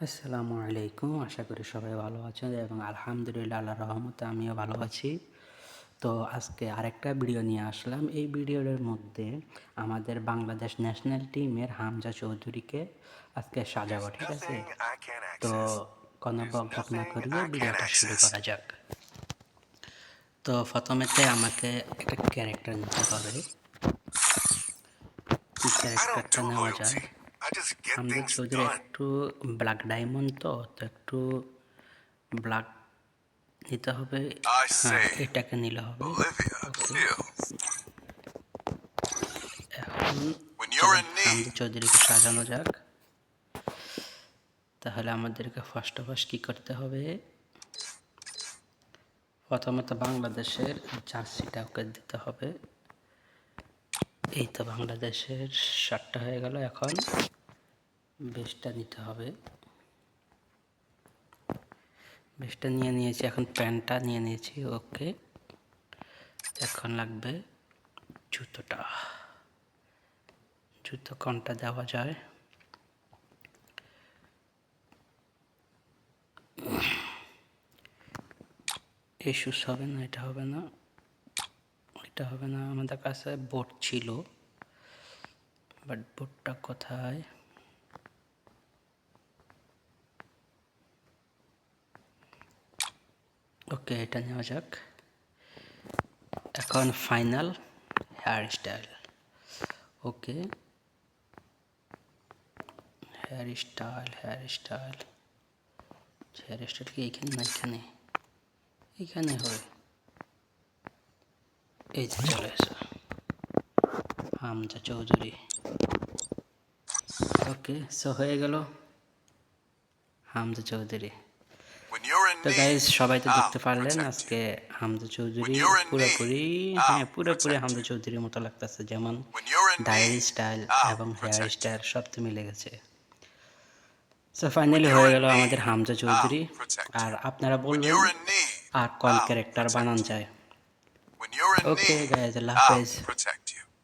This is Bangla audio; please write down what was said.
আসসালামু আলাইকুম। আশা করি সবাই ভালো আছেন এবং আলহামদুলিল্লাহ আল্লাহর রহমতে আমিও ভালো আছি। তো আজকে আরেকটা ভিডিও নিয়ে আসলাম। এই ভিডিওর মধ্যে আমাদের বাংলাদেশ ন্যাশনাল টিমের হামজা চৌধুরীকে আজকে সাজাবো, ঠিক আছে? তো কোনো বকবক না করিয়ে ভিডিওটা শুরু করা যাক। তো প্রথমেতে আমাকে একটা ক্যারেক্টার নিতে হবে। কি ক্যারেক্টারটা নেওয়া যায়? হামজা চৌধুরী একটু ব্ল্যাক ডায়মন্ড, তো একটু ব্ল্যাক নিতে হবে। হ্যাঁ, এটাকে নিলে হবে। ওকে, এখন হামজা চৌধুরীকে সাজানো যাক। তাহলে আমাদেরকে ফার্স্ট অফ অল কী করতে হবে? প্রথমত বাংলাদেশের জার্সিটা ওকে দিতে হবে। এই তো বাংলাদেশের শার্টটা হয়ে গেল। এখন বেশটা নিতে হবে। বেশটা নিয়ে নিয়েছি, এখন প্যান্টটা নিয়ে নিয়েছি। ওকে, এখন লাগবে জুতোটা। জুতো কোনটা দেওয়া যায়? এই শুজ হবে না, এটা হবে না, এটা হবে না। আমাদের কাছে বোট ছিল, বাট বোটটা কোথায়? ওকে, এটা নেওয়া যাক। এখন ফাইনাল হেয়ার স্টাইল। ওকে, হেয়ার স্টাইল কি এইখানে না এখানে? এইখানে হয়। এই যে চলে এসো, হামজা চৌধুরী। ওকে, সো হয়ে গেল হামজা চৌধুরী। তো গাইজ, সবাই তো দেখতে পারলেন আজকে হামজা চৌধুরী পুরোপুরি হামজা চৌধুরীর মতো লাগতেছে, যেমন দাড়ি স্টাইল এবং হেয়ার স্টাইল সব তো মিলে গেছে। সো ফাইনালি হয়ে গেল আমাদের হামজা চৌধুরী। আর আপনারা বলবেন আর কোন ক্যারেক্টার বানান যায়। ওকে গাইজ, আল্লাহ হাফেজ।